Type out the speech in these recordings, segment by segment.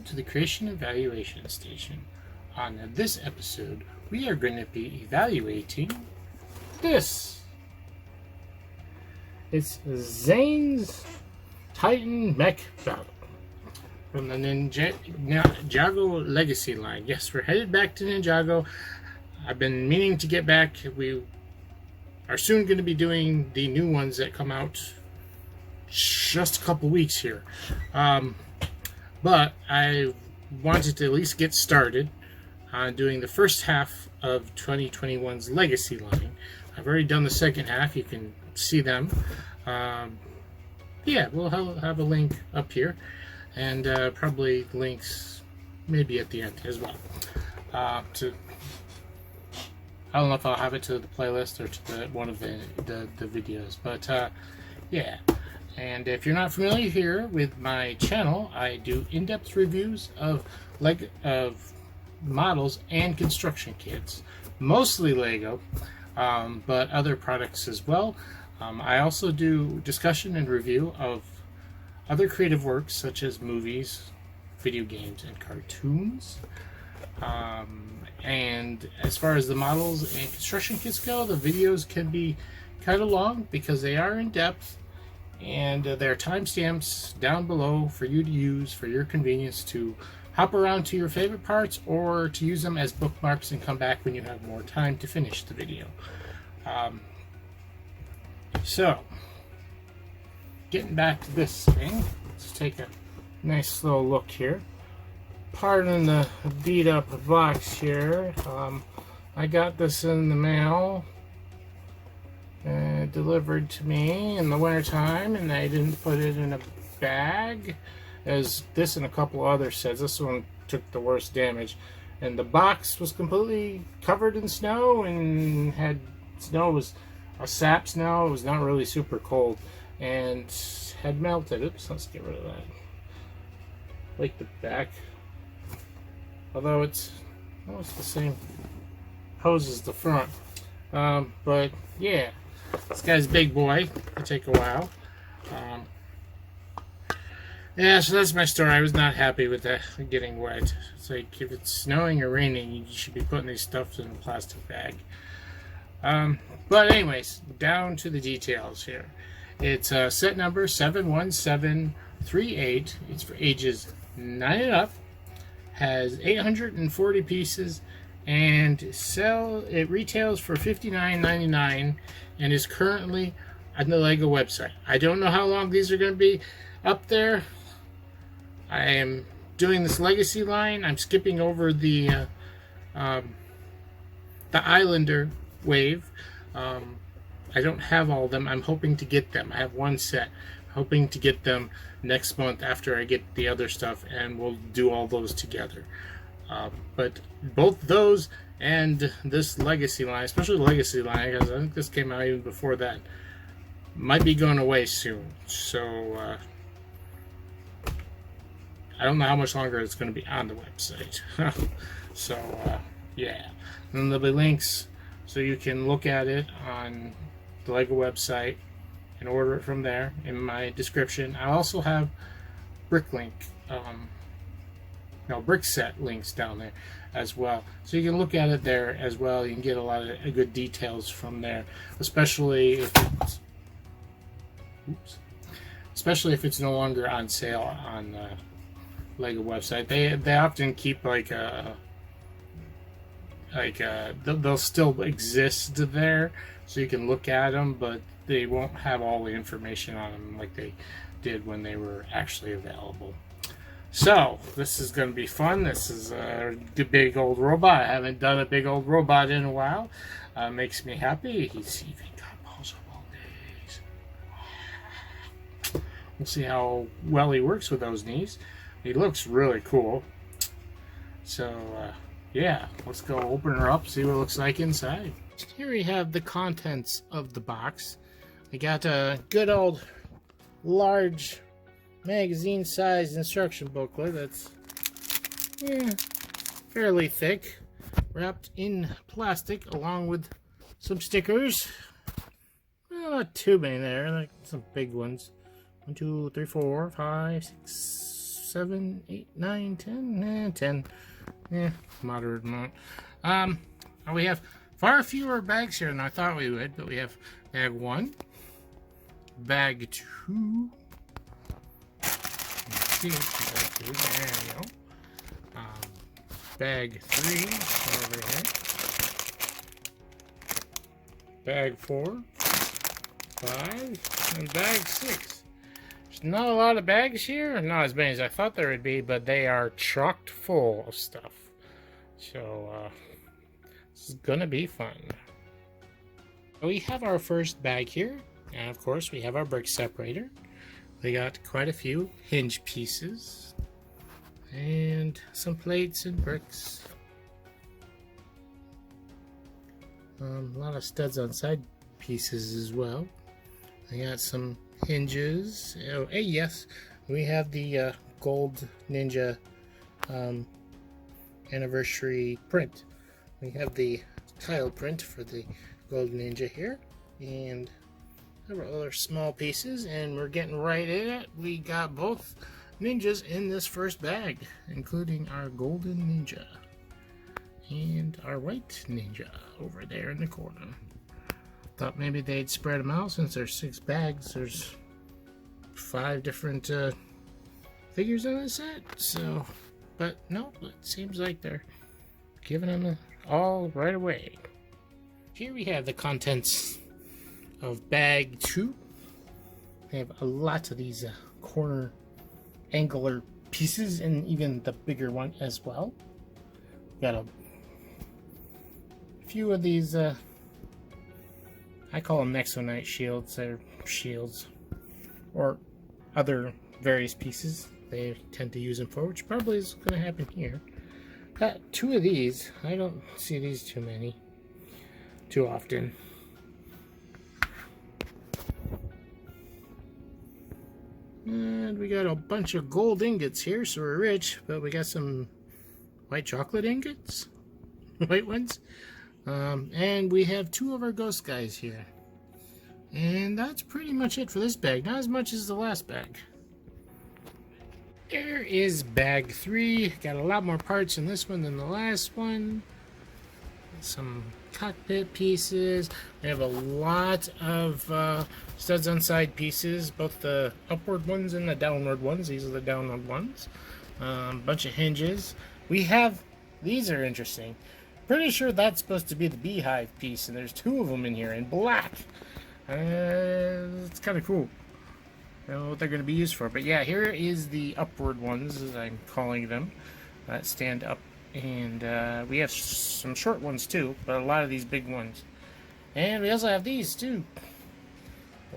Welcome to the Creation Evaluation Station. On this episode, we are going to be evaluating this. It's Zane's Titan Mech battle from the Ninjago Legacy line. Yes, we're headed back to Ninjago. I've been meaning to get back. We are soon going to be doing the new ones that come out just a couple weeks here. But I wanted to at least get started on doing the first half of 2021's Legacy line. I've already done the second half. You can see them. Yeah, we'll have a link up here, and probably links maybe at the end as well. I don't know if I'll have it to the playlist or to one of the videos, but yeah. And if you're not familiar here with my channel, I do in-depth reviews of models and construction kits, mostly Lego, but other products as well. I also do discussion and review of other creative works such as movies, video games, and cartoons. And as far as the models and construction kits go, the videos can be kind of long because they are in depth. And there are timestamps down below for you to use for your convenience to hop around to your favorite parts or to use them as bookmarks and come back when you have more time to finish the video. So, getting back to this thing, let's take a nice slow look here. Pardon the beat up box here. I got this in the mail. Delivered to me in the wintertime, and I didn't put it in a bag as this and a couple other sets. This one took the worst damage, and the box was completely covered in snow and had snow, was a sap snow. It was not really super cold and had melted. Oops, let's get rid of that. Like the back, although it's almost the same hose as the front, but yeah. This guy's a big boy. It'll take a while. Yeah, so that's my story. I was not happy with that getting wet. It's like if it's snowing or raining, you should be putting these stuff in a plastic bag. But anyways, down to the details here. It's set number 71738. It's for ages 9 and up. Has 840 pieces. And it retails for $59.99 and is currently on the Lego website. I don't know how long these are going to be up there. I am doing this Legacy line. I'm skipping over the Islander wave. I don't have all of them. I'm hoping to get them. I have one set. Hoping to get them next month after I get the other stuff, and we'll do all those together. But both those and this Legacy line, especially the Legacy line, because I think this came out even before that, might be going away soon. So I don't know how much longer it's going to be on the website. So yeah, and then there'll be links so you can look at it on the Lego website and order it from there in my description. I also have brick set links down there as well, so you can look at it there as well. You can get a lot of good details from there, especially if it's no longer on sale on the Lego website. They often keep they'll still exist there, so you can look at them, but they won't have all the information on them like they did when they were actually available. So, this is going to be fun. This is a big old robot. I haven't done a big old robot in a while. Makes me happy. He's even got posable knees. We'll see how well he works with those knees. He looks really cool. So, yeah, let's go open her up, see what it looks like inside. Here we have the contents of the box. We got a good old large magazine size instruction booklet that's fairly thick, wrapped in plastic along with some stickers. Well, not too many there, like some big ones. 1, 2, 3, 4, 5, 6, 7, 8, 9, 10, 10. Yeah, moderate amount. We have far fewer bags here than I thought we would, but we have bag 1, bag 2. There you go. Bag 3 over here. Bag 4, 5, and bag 6. There's not a lot of bags here, not as many as I thought there would be, but they are chocked full of stuff. So, this is gonna be fun. We have our first bag here, and of course we have our brick separator. We got quite a few hinge pieces, and some plates and bricks. A lot of studs on side pieces as well. I got some hinges. Oh, hey, yes, we have the gold Ninja anniversary print. We have the tile print for the gold Ninja here, and several other small pieces, and we're getting right in it. We got both ninjas in this first bag, including our golden ninja and our white ninja over there in the corner. Thought maybe they'd spread them out since there's 6 bags. There's 5 different figures in this set, so, but no, it seems like they're giving them all right away. Here we have the contents of bag 2. We have a lot of these corner angular pieces, and even the bigger one as well. Got a few of these I call them Nexonite shields. They're shields or other various pieces they tend to use them for, which probably is going to happen here. Got 2 of these. I don't see these too often. And we got a bunch of gold ingots here, so we're rich, but we got some white chocolate ingots, white ones. And we have 2 of our ghost guys here. And that's pretty much it for this bag. Not as much as the last bag. There is bag 3. Got a lot more parts in this one than the last one. Some cockpit pieces. We have a lot of studs on side pieces, both the upward ones and the downward ones. These are the downward ones. Bunch of hinges. We have, these are interesting. Pretty sure that's supposed to be the beehive piece, and there's 2 of them in here in black. It's kind of cool. I don't know what they're going to be used for, but yeah, here is the upward ones, as I'm calling them, that stand up. And we have some short ones too, but a lot of these big ones. And we also have these too.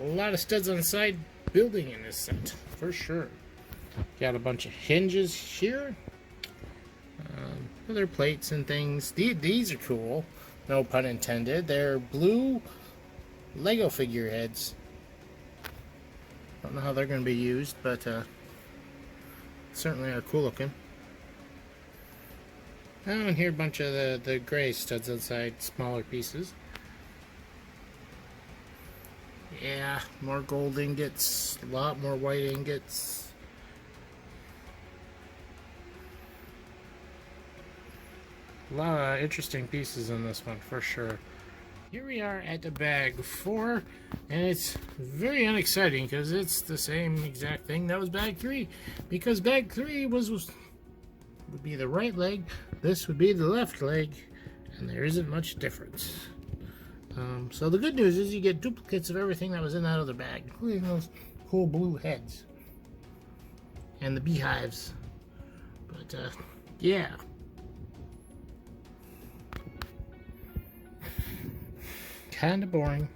A lot of studs on the side building in this set, for sure. Got a bunch of hinges here. Other plates and things. These are cool, no pun intended. They're blue Lego figureheads. Don't know how they're going to be used, but certainly are cool looking. Oh, and here a bunch of the gray studs inside, smaller pieces. Yeah, more gold ingots, a lot more white ingots. A lot of interesting pieces in this one, for sure. Here we are at the bag 4, and it's very unexciting because it's the same exact thing that was bag 3. Because bag 3 would be the right leg, this would be the left leg, and there isn't much difference. So the good news is you get duplicates of everything that was in that other bag, including those cool blue heads and the beehives. But yeah. Kind of boring.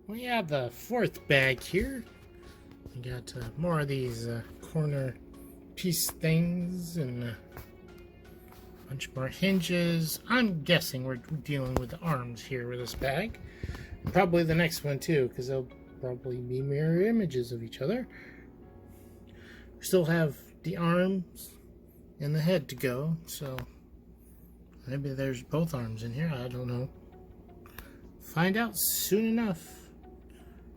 We have the 4th bag here. We got more of these corner piece things and a bunch more hinges. I'm guessing we're dealing with the arms here with this bag. Probably the next one too, because they'll probably be mirror images of each other. We still have the arms and the head to go, so maybe there's both arms in here. I don't know. Find out soon enough.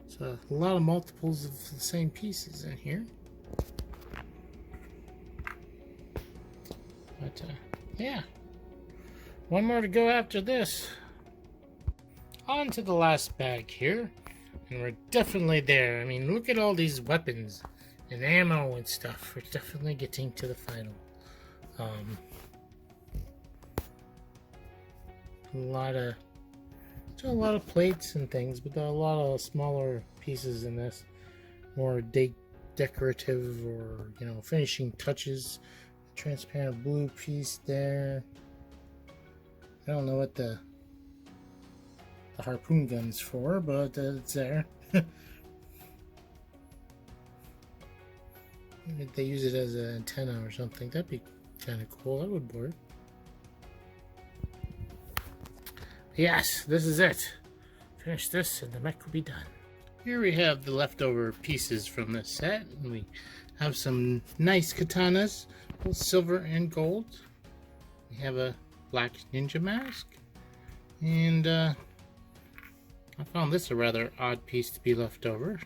So a lot of multiples of the same pieces in here. But yeah, one more to go after this. On to the last bag here, and we're definitely there. I mean, look at all these weapons and ammo and stuff. We're definitely getting to the final. A lot of plates and things, but there are a lot of smaller pieces in this, more decorative or finishing touches. Transparent blue piece there. I don't know what the harpoon gun's for, but it's there. If they use it as an antenna or something, that'd be kind of cool. That would work. Yes, this is it. Finish this and the mech will be done. Here we have the leftover pieces from this set, and we have some nice katanas, both silver and gold. We have a black ninja mask, and I found this a rather odd piece to be left over.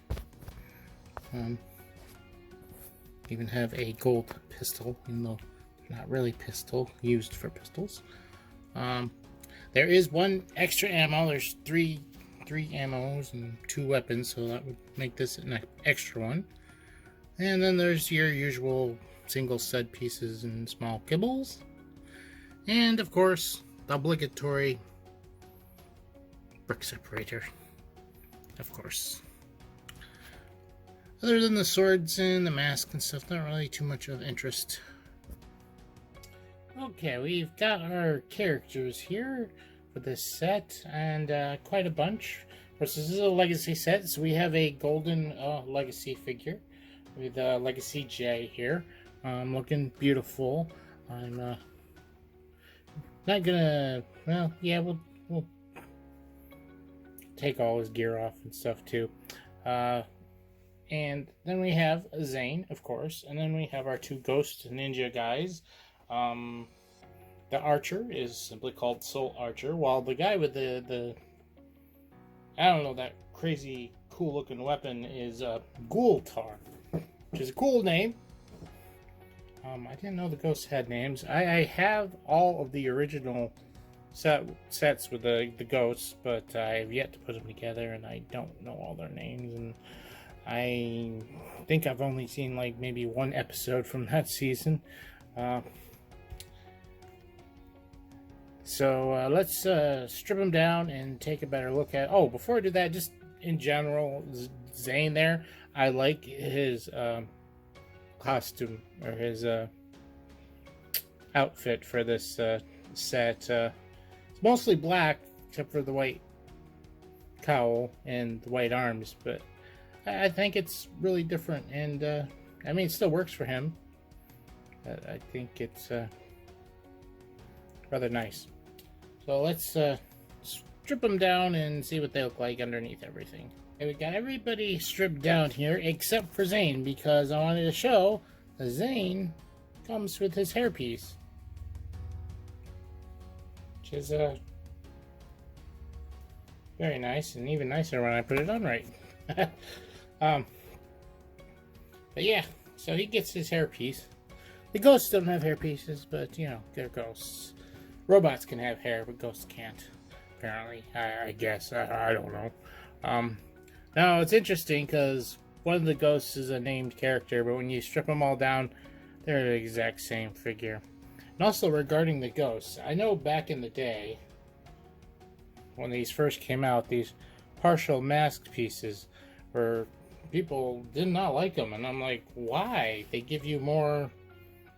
Even have a gold pistol, even though not really pistol, used for pistols. There is one extra ammo. There's three ammos and 2 weapons, so that would make this an extra one. And then there's your usual single stud pieces and small kibbles. And of course, the obligatory brick separator. Of course. Other than the swords and the mask and stuff, not really too much of interest. Okay, we've got our characters here for this set, and quite a bunch. Of course, this is a legacy set, so we have a golden legacy figure with Legacy J here, looking beautiful. I'm not gonna. Well, yeah, we'll take all his gear off and stuff too. And then we have Zane, of course, and then we have our 2 ghost ninja guys. The archer is simply called Soul Archer, while the guy with the I don't know, that crazy cool looking weapon is Ghoultar, which is a cool name. I didn't know the ghosts had names. I have all of the original sets with the ghosts, but I have yet to put them together, and I don't know all their names, and I think I've only seen like maybe 1 episode from that season. So let's strip him down and take a better look at. Oh, before I do that, just in general, Zane there, I like his costume or his outfit for this set. It's mostly black except for the white cowl and the white arms, but I think it's really different, and I mean, it still works for him. I think it's rather nice. So let's strip them down and see what they look like underneath everything. Okay, we got everybody stripped down here except for Zane, because I wanted to show that Zane comes with his hairpiece, which is very nice, and even nicer when I put it on right. But yeah, so he gets his hairpiece. The ghosts don't have hairpieces, but they're ghosts. Robots can have hair, but ghosts can't. Apparently, I guess. I don't know. Now it's interesting because one of the ghosts is a named character, but when you strip them all down, they're the exact same figure. And also regarding the ghosts, I know back in the day, when these first came out, these partial masked pieces were, people did not like them, and I'm like, why? They give you more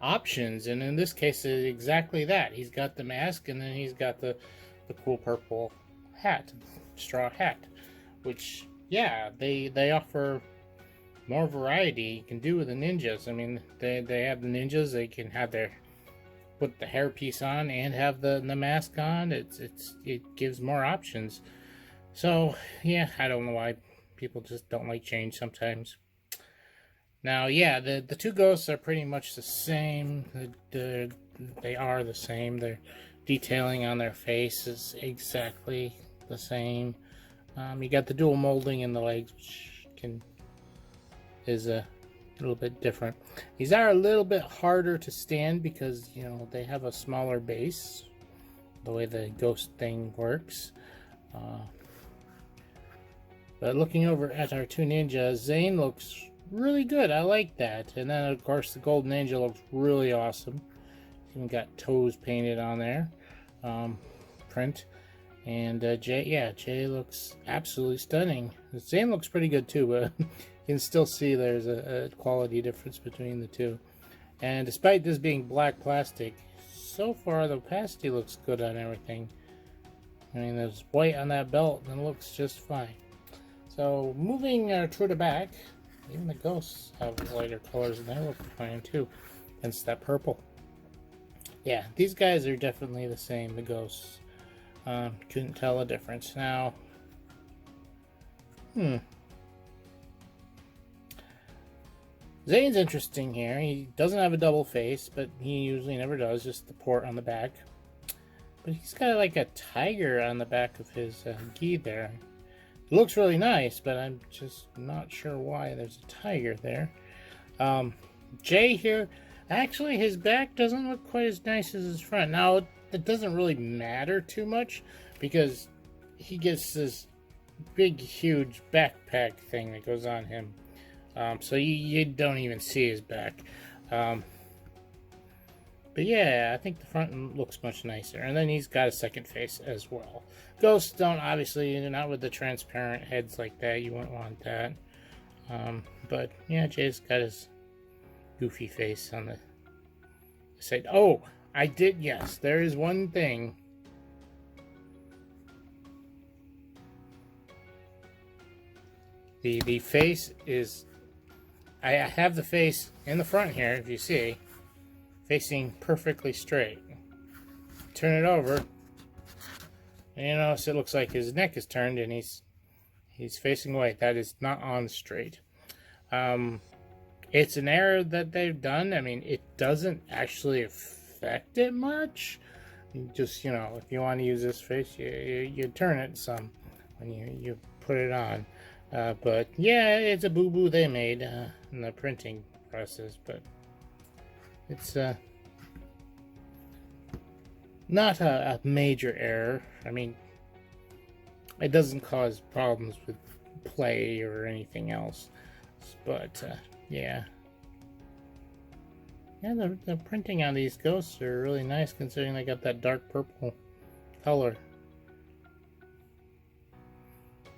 options, and in this case it's exactly that. He's got the mask, and then he's got the cool purple hat, straw hat, which, yeah, they offer more variety you can do with the ninjas. I mean, they have the ninjas, they can have their put the hairpiece on and have the mask on. It gives more options. So yeah, I don't know why people just don't like change sometimes. Now, yeah, the 2 ghosts are pretty much the same. They are the same. Their detailing on their face is exactly the same. You got the dual molding in the legs, which is A little bit different. These are a little bit harder to stand because, you know, they have a smaller base, the way the ghost thing works. But looking over at our two ninjas, Zane looks really good. I like that. And then, of course, the Golden Angel looks really awesome. Even got toes painted on there. Print. And Jay looks absolutely stunning. Zane looks pretty good too, but you can still see there's a quality difference between the two. And despite this being black plastic, so far the opacity looks good on everything. I mean, there's white on that belt and it looks just fine. So moving to the back, even the ghosts have lighter colors and they look fine too, against that purple. Yeah, these guys are definitely the same, the ghosts. Couldn't tell the difference. Now, Zane's interesting here. He doesn't have a double face, but he usually never does, just the port on the back. But he's got like a tiger on the back of his gi there. It looks really nice, but I'm just not sure why there's a tiger there. Jay here, actually his back doesn't look quite as nice as his front. Now, it doesn't really matter too much because he gets this big, huge backpack thing that goes on him. So you don't even see his back. But yeah, I think the front looks much nicer. And then he's got a second face as well. Ghosts don't, obviously, not with the transparent heads like that. You wouldn't want that. But yeah, Jay's got his goofy face on the side. Oh, I did, yes, there is one thing. The face is, I have the face in the front here, if you see, facing perfectly straight. Turn it over, and you notice it looks like his neck is turned and he's facing away. That is not on straight. It's an error that they've done. I mean, it doesn't actually affect it much. You just, you know, if you want to use this face, you turn it some when you put it on. But yeah, it's a boo-boo they made in the printing process, but it's not a major error. I mean, it doesn't cause problems with play or anything else, but yeah. Yeah, the printing on these ghosts are really nice considering they got that dark purple color.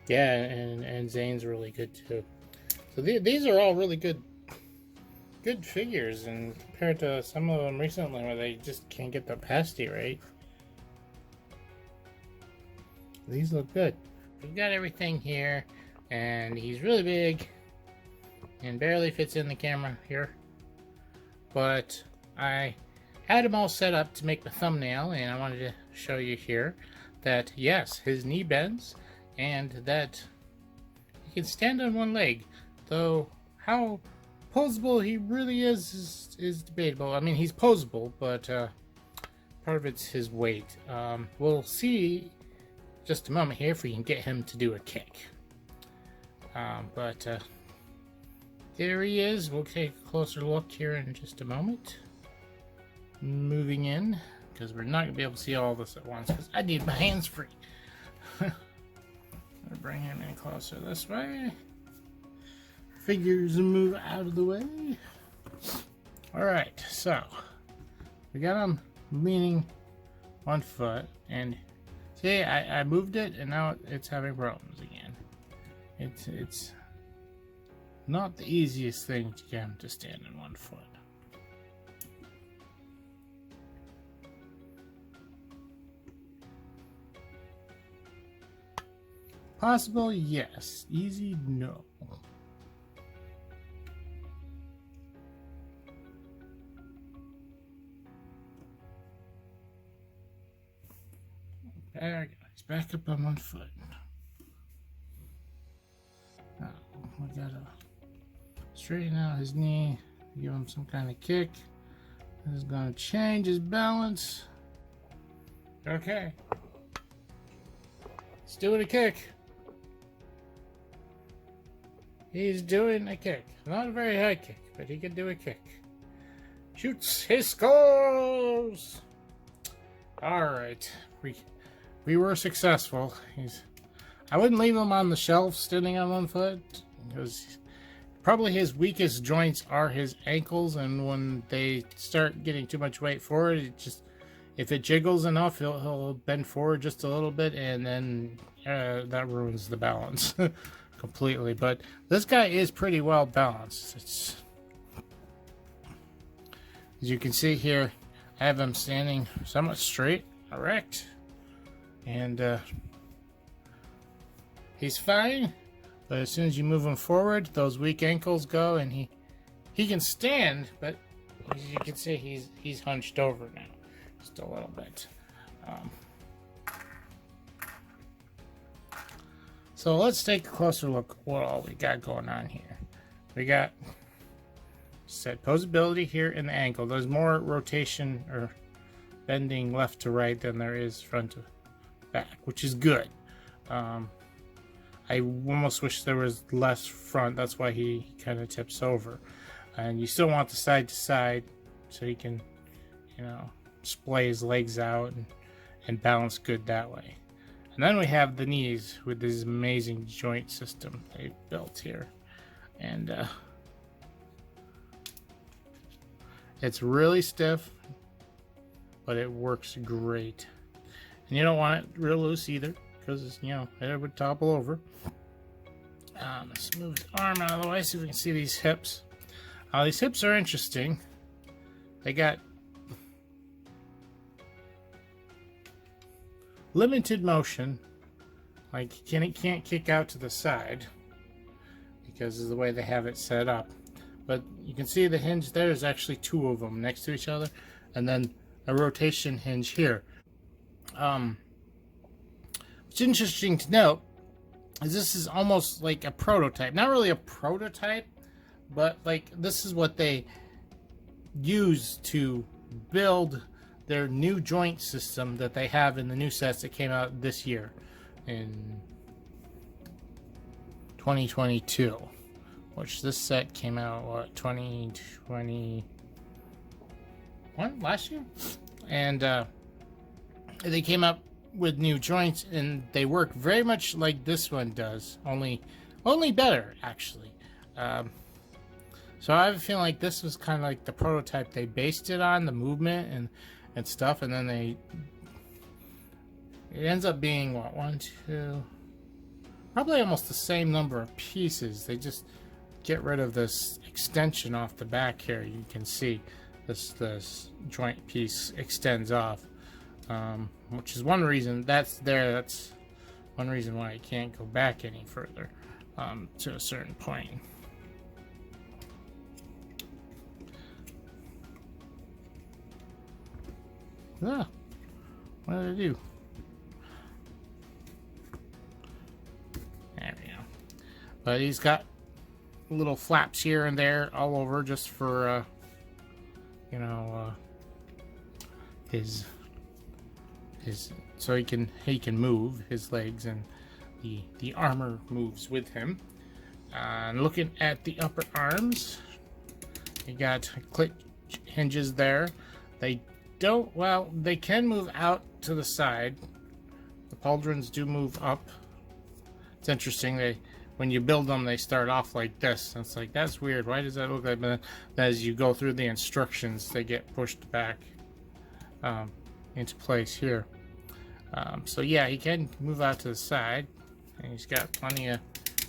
Yeah, and Zane's really good too. So these are all really good figures, and compared to some of them recently where they just can't get the opacity right. These look good. We've got everything here, and he's really big and barely fits in the camera here. But I had him all set up to make the thumbnail, and I wanted to show you here that yes, his knee bends and that he can stand on one leg, though how posable he really is debatable. I mean, he's posable, but part of it's his weight. We'll see just a moment here if we can get him to do a kick. But there he is. We'll take a closer look here in just a moment. Moving in, because we're not going to be able to see all this at once, because I need my hands free. Bring him in closer this way. Figures move out of the way. Alright, so we got him leaning 1 foot, and see, I moved it and now it's having problems again. It's not the easiest thing to get him to stand in 1 foot. Possible, yes. Easy, no. There we go. He's back up on 1 foot. Now, we gotta straighten out his knee, give him some kind of kick. This is gonna change his balance. Okay. Let's do it a kick. He's doing a kick. Not a very high kick, but he can do a kick. Shoots. He scores! Alright. We were successful. I wouldn't leave him on the shelf standing on one foot, because probably his weakest joints are his ankles, and when they start getting too much weight forward, if it jiggles enough, he'll bend forward just a little bit, and then that ruins the balance completely. But this guy is pretty well balanced. As you can see here, I have him standing somewhat straight, erect, and he's fine. But as soon as you move him forward, those weak ankles go, and he can stand, but as you can see, he's hunched over now, just a little bit. So let's take a closer look at what all we got going on here. We got set posability here in the ankle. There's more rotation or bending left to right than there is front to back, which is good. I almost wish there was less front. That's why he kind of tips over. And you still want the side to side so he can, splay his legs out and balance good that way. And then we have the knees with this amazing joint system they built here. And it's really stiff, but it works great. And you don't want it real loose either, because it would topple over. Let's move the arm out of the way so we can see these hips. These hips are interesting. They got limited motion, like it can't kick out to the side because of the way they have it set up. But you can see the hinge there is actually two of them next to each other, and then a rotation hinge here. What's interesting to note is this is almost like a prototype. Not really a prototype, but like this is what they use to build their new joint system that they have in the new sets that came out this year in 2022, which this set came out 2021 last year, and they came up with new joints, and they work very much like this one does, only better actually. So I have a feeling like this was kind of like the prototype they based it on, the movement and stuff, and then it ends up being what, 1, 2, probably almost the same number of pieces. They just get rid of this extension off the back here. You can see this joint piece extends off, which is one reason that's one reason why it can't go back any further to a certain point. Ah, what did I do? There we go. But he's got little flaps here and there all over, just for his so he can move his legs, and the armor moves with him. And looking at the upper arms, you got click hinges there. They can move out to the side. The pauldrons do move up. It's interesting, when you build them, they start off like this. And it's like, that's weird. Why does that look like that? But as you go through the instructions, they get pushed back into place here. So yeah, he can move out to the side, and he's got plenty of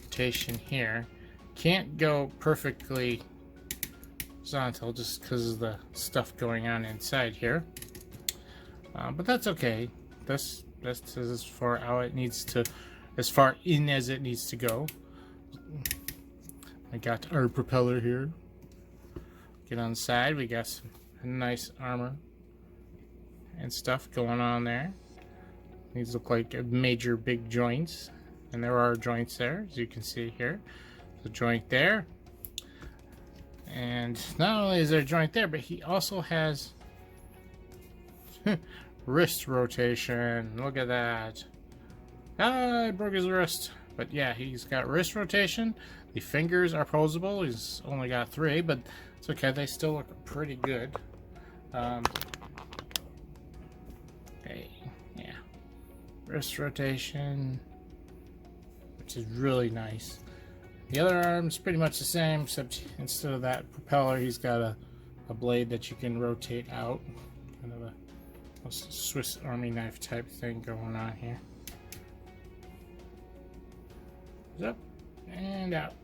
rotation here. Can't go perfectly horizontal just because of the stuff going on inside here, but that's okay. This is as far out it needs to, as far in as it needs to go. I got our propeller here. Get on the side, we got some nice armor and stuff going on there. These look like major big joints, and there are joints there, as you can see here. The joint there. And not only is there a joint there, but he also has wrist rotation. Look at that. Ah, I broke his wrist. But yeah, he's got wrist rotation. The fingers are posable. He's only got 3, but it's okay. They still look pretty good. Okay, yeah. Wrist rotation, which is really nice. The other arm's pretty much the same, except instead of that propeller, he's got a blade that you can rotate out. Kind of a Swiss Army knife type thing going on here. Up and out.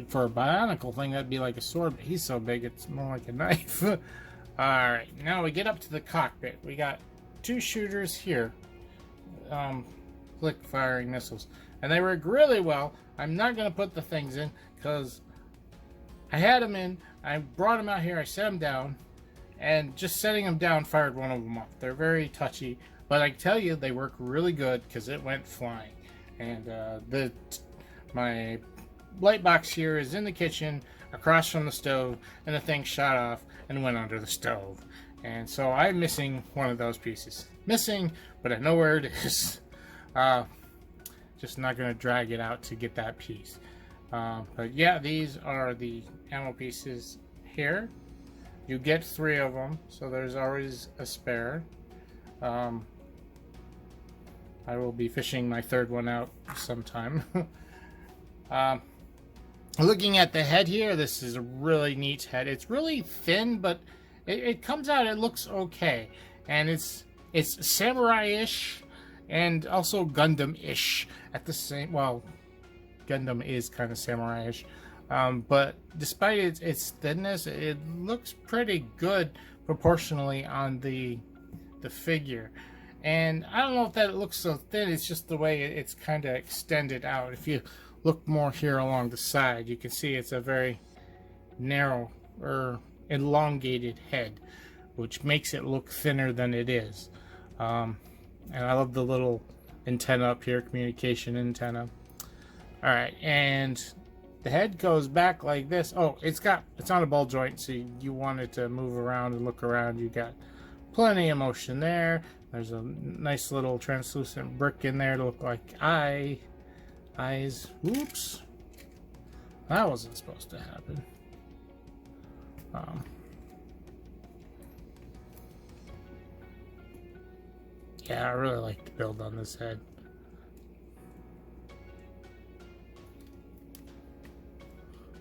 For a bionicle thing, that'd be like a sword, but he's so big it's more like a knife. Alright, now we get up to the cockpit. We got 2 shooters here. Click firing missiles. And they work really well. I'm not going to put the things in because I had them in. I brought them out here. I set them down. And just setting them down fired one of them off. They're very touchy. But I tell you, they work really good because it went flying. And my light box here is in the kitchen across from the stove. And the thing shot off and went under the stove. And so I'm missing one of those pieces. Missing, but I know where it is. Just not going to drag it out to get that piece. But yeah, these are the ammo pieces here. You get 3 of them, so there's always a spare. I will be fishing my 3rd one out sometime. Looking at the head here, this is a really neat head. It's really thin, but it comes out, it looks okay. And it's samurai-ish and also Gundam-ish at the same... Well, Gundam is kind of samurai-ish. But despite its thinness, it looks pretty good proportionally on the figure. And I don't know if that it looks so thin, it's just the way it's kind of extended out. If you look more here along the side, you can see it's a very narrow or elongated head, which makes it look thinner than it is. And I love the little antenna up here, communication antenna. Alright, and the head goes back like this. Oh, it's on a ball joint, so you want it to move around and look around. You got plenty of motion there. There's a nice little translucent brick in there to look like eyes. Whoops. That wasn't supposed to happen. Yeah, I really like the build on this head.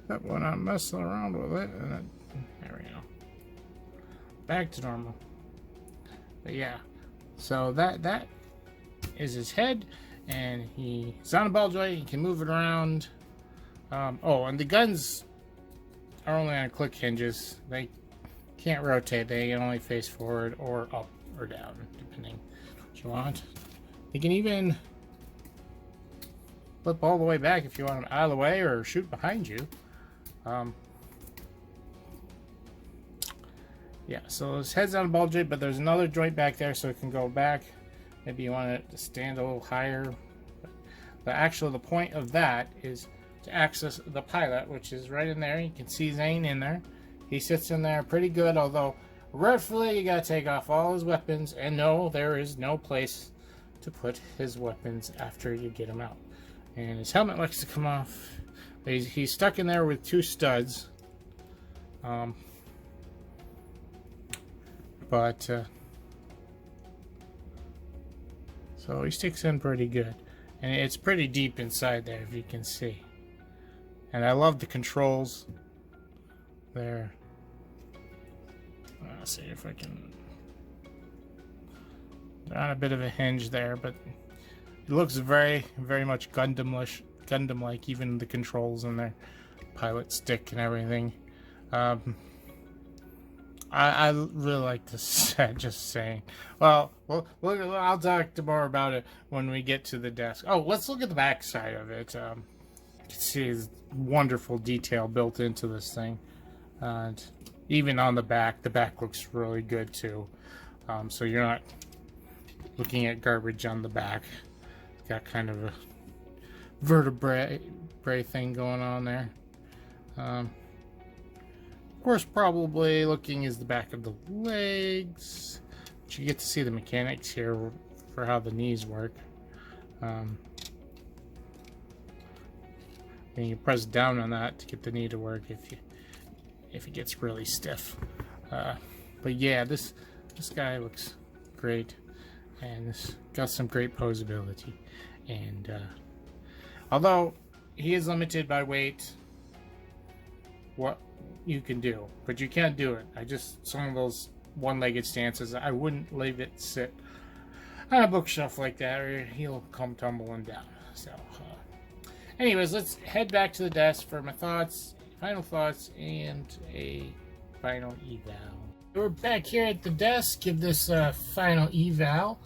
But when I'm messing around with it, and there we go. Back to normal. But yeah, so that is his head, and he's on a ball joint. He can move it around. Oh, and the guns are only on click hinges. They can't rotate. They can only face forward or up or down, depending what you want. You can even flip all the way back if you want them out of the way or shoot behind you. Yeah, so his head's on a ball joint, but there's another joint back there so it can go back. Maybe you want it to stand a little higher. But actually, the point of that is to access the pilot, which is right in there. You can see Zane in there. He sits in there pretty good, although rightfully you gotta take off all his weapons. And no, there is no place to put his weapons after you get him out. And his helmet likes to come off. He's stuck in there with 2 studs. So he sticks in pretty good. And it's pretty deep inside there, if you can see. And I love the controls there. Let's see if I can... They're on a bit of a hinge there, but it looks very, very much Gundam-like, even the controls and their pilot stick and everything. I really like this set, just saying. Well, I'll talk more about it when we get to the desk. Oh, let's look at the back side of it. You can see his wonderful detail built into this thing. And even on the back looks really good too. So you're not looking at garbage on the back. It's got kind of a vertebrae thing going on there. Of course, probably looking is the back of the legs. But you get to see the mechanics here for how the knees work. And you press down on that to get the knee to work if it gets really stiff. But yeah, this guy looks great, and it's got some great posability. And although he is limited by weight, what you can do, but you can't do it. Some of those one-legged stances, I wouldn't leave it sit on a bookshelf like that, or he'll come tumbling down. So anyways, let's head back to the desk for my final thoughts, and a final eval. We're back here at the desk, give this final eval,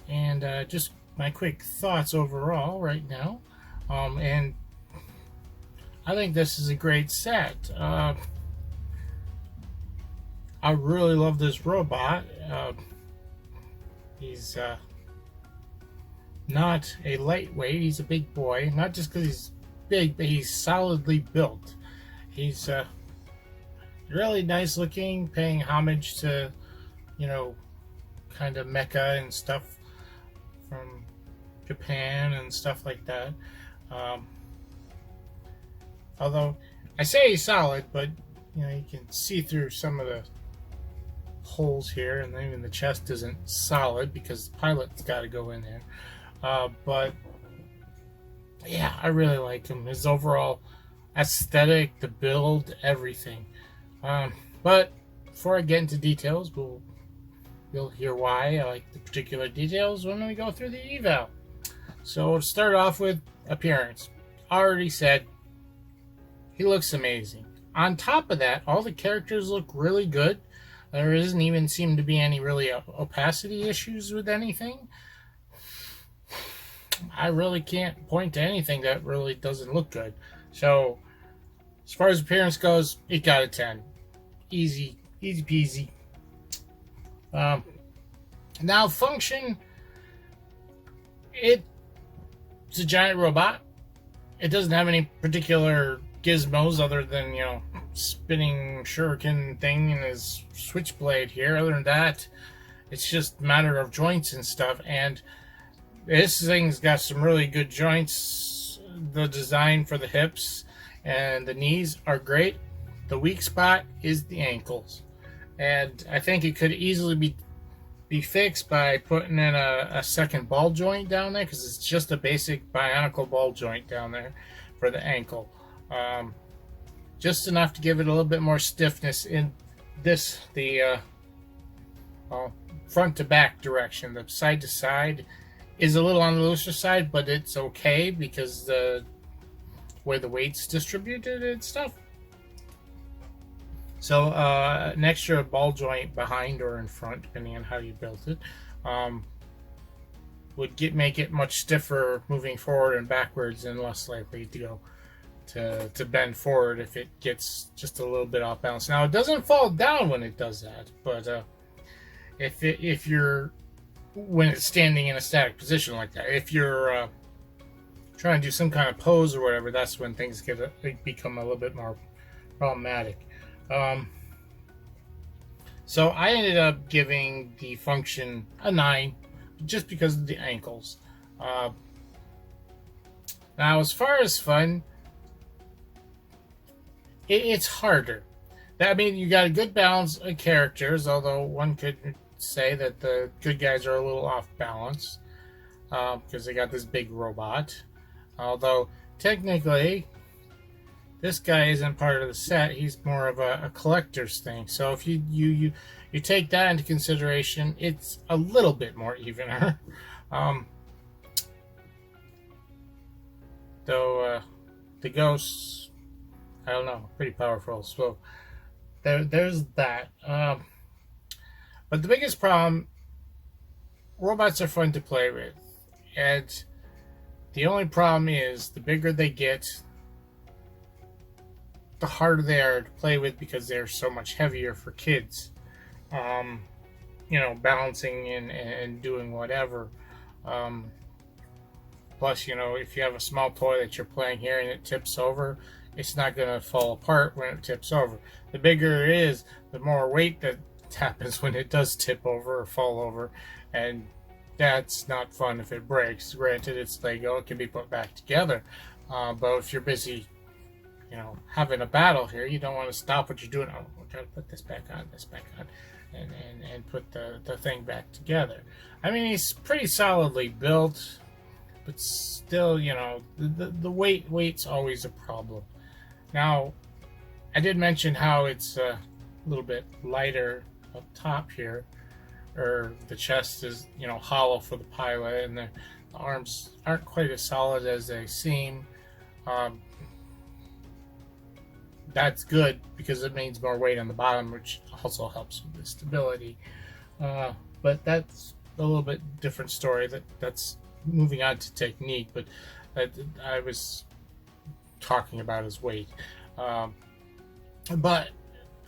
and just my quick thoughts overall right now. And I think this is a great set. I really love this robot. He's not a lightweight, he's a big boy. Not just because he's big, but he's solidly built. He's really nice looking, paying homage to, you know, kind of mecha and stuff from Japan and stuff like that. Although I say he's solid, but you know, you can see through some of the holes here, and even the chest isn't solid because the pilot's got to go in there. But yeah, I really like him. His overall aesthetic, the build, everything. But before I get into details, you'll hear why I like the particular details when we go through the eval. So to start off with appearance, already said he looks amazing. On top of that, all the characters look really good. There doesn't even seem to be any really opacity issues with anything. I really can't point to anything that really doesn't look good. So as far as appearance goes, it got a 10. Easy peasy. Now function, it's a giant robot. It doesn't have any particular gizmos other than, you know, spinning shuriken thing and his switchblade here. Other than that, it's just a matter of joints and stuff. And this thing's got some really good joints. The design for the hips and the knees are great. The weak spot is the ankles, and I think it could easily be fixed by putting in a second ball joint down there, because it's just a basic bionicle ball joint down there for the ankle. Just enough to give it a little bit more stiffness in the front to back direction. The side to side is a little on the looser side, but it's okay because the way the weight's distributed and stuff. So an extra ball joint behind or in front, depending on how you built it, would make it much stiffer moving forward and backwards, and less likely to go to bend forward if it gets just a little bit off balance. Now, it doesn't fall down when it does that, but if you're when it's standing in a static position like that, if you're trying to do some kind of pose or whatever, that's when things become a little bit more problematic. So I ended up giving the function a 9 just because of the ankles. Now, as far as fun, it's harder. I mean, you got a good balance of characters, although one could say that the good guys are a little off balance because they got this big robot. Although technically, this guy isn't part of the set; he's more of a collector's thing. So if you take that into consideration, it's a little bit more evener. Though the ghosts, I don't know, pretty powerful. So there's that. But the biggest problem, robots are fun to play with, and the only problem is the bigger they get, the harder they are to play with because they're so much heavier for kids. You know, balancing and doing whatever. Plus, you know, if you have a small toy that you're playing here and it tips over, it's not going to fall apart when it tips over. The bigger it is, the more weight that happens when it does tip over or fall over, and that's not fun if it breaks. Granted, it's Lego, it can be put back together, but if you're busy, having a battle here, you don't want to stop what you're doing. Oh, we gotta put this back on, and put the thing back together. I mean, he's pretty solidly built, but still, the weight's always a problem. Now, I did mention how it's a little bit lighter up top here, or the chest is, hollow for the pilot, and the arms aren't quite as solid as they seem. That's good because it means more weight on the bottom, which also helps with the stability. But that's a little bit different story. That's moving on to technique, but I was talking about his weight. But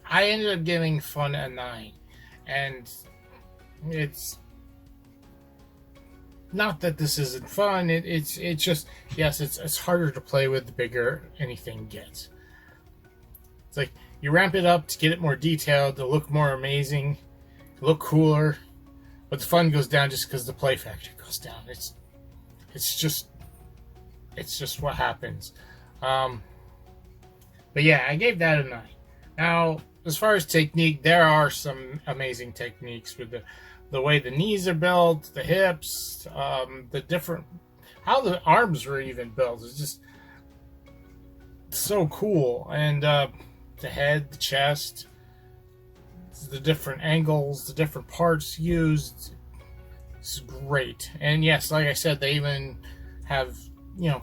I ended up giving Fun a 9, and it's not that this isn't fun. It's just, yes, it's harder to play with the bigger anything gets. It's like you ramp it up to get it more detailed, to look more amazing, to look cooler, but the fun goes down just because the play factor goes down. It's just what happens. But yeah, I gave that a 9. Now, as far as technique, there are some amazing techniques with the way the knees are built, the hips, the different, how the arms were even built. It's just so cool. And the head, the chest, the different angles, the different parts used. It's great. And yes, like I said, they even have,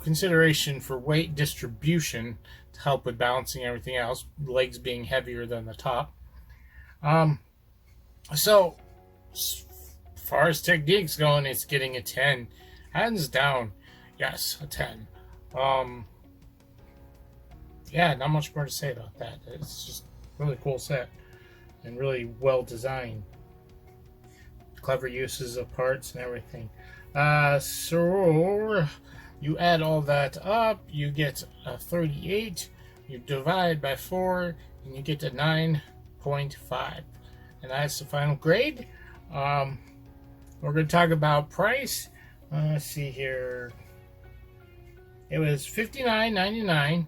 consideration for weight distribution to help with balancing everything else, legs being heavier than the top. So, as far as techniques going, it's getting a 10. Hands down, yes, a 10. Yeah, not much more to say about that. It's just a really cool set and really well designed. Clever uses of parts and everything. So you add all that up, you get a 38. You divide by 4, and you get a 9.5. And that's the final grade. We're going to talk about price. Let's see here. It was $59.99.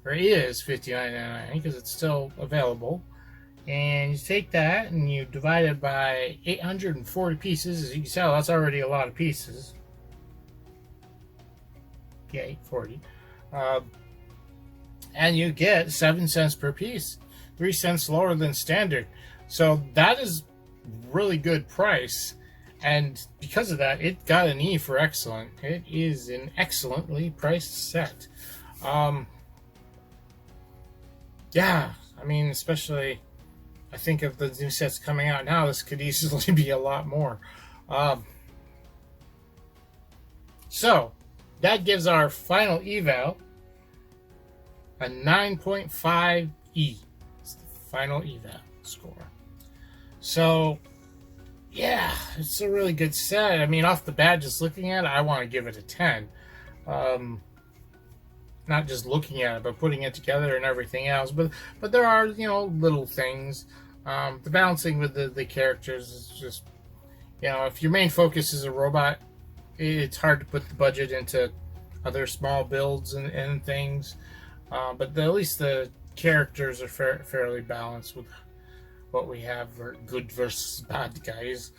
Or is $59.99 because it's still available. And you take that and you divide it by 840 pieces. As you can tell, that's already a lot of pieces. Yeah, 840. And you get 7 cents per piece, 3 cents lower than standard. So that is really good price. And because of that, it got an E for excellent. It is an excellently priced set. Yeah, I mean, especially, I think of the new sets coming out now, this could easily be a lot more. So, that gives our final eval a 9.5 E. It's the final eval score. So, yeah, it's a really good set. I mean, off the bat, just looking at it, I want to give it a 10. Not just looking at it, but putting it together and everything else. But there are, little things. The balancing with the characters is just, if your main focus is a robot, it's hard to put the budget into other small builds and things. But at least the characters are fairly balanced with what we have for good versus bad guys.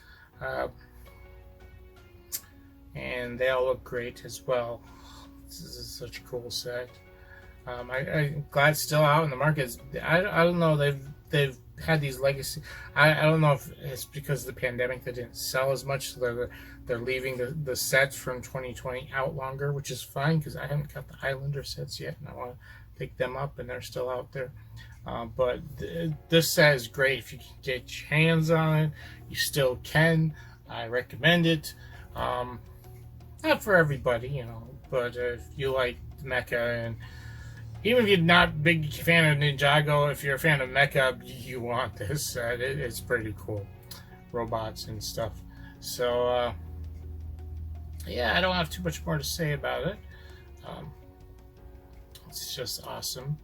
And they all look great as well. This is such a cool set. I'm glad it's still out in the market. I don't know. They've had these legacy. I don't know if it's because of the pandemic they didn't sell as much, so they're leaving the sets from 2020 out longer, which is fine because I haven't got the Highlander sets yet, and I want to pick them up, and they're still out there. But this set is great. If you can get your hands on it, you still can. I recommend it. Not for everybody, but if you like Mecha, and even if you're not a big fan of Ninjago, if you're a fan of Mecha, you want this set. It's pretty cool. Robots and stuff. So, yeah, I don't have too much more to say about it. It's just awesome.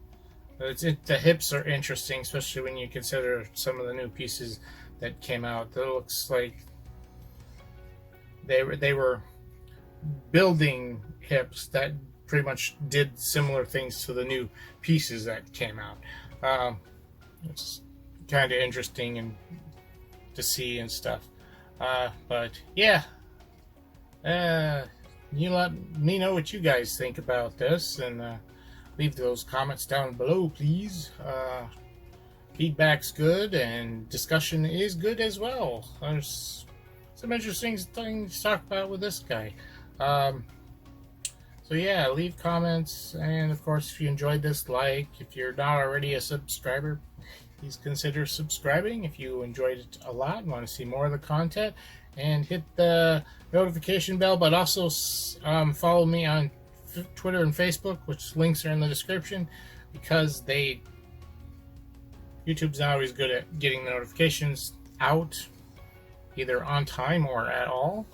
The hips are interesting, especially when you consider some of the new pieces that came out. It looks like they were building hips that pretty much did similar things to the new pieces that came out. It's kind of interesting and to see and stuff. But yeah, you let me know what you guys think about this, and leave those comments down below, please. Feedback's good, and discussion is good as well. There's some interesting things to talk about with this guy. So yeah, leave comments, and of course, if you enjoyed this, like. If you're not already a subscriber, please consider subscribing if you enjoyed it a lot and want to see more of the content, and hit the notification bell. But also follow me on Twitter and Facebook, which links are in the description, because YouTube's not always good at getting the notifications out either on time or at all.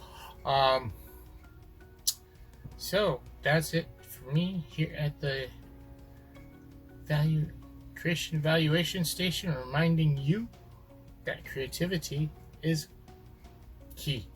So that's it for me here at the Creation Evaluation Station, reminding you that creativity is key.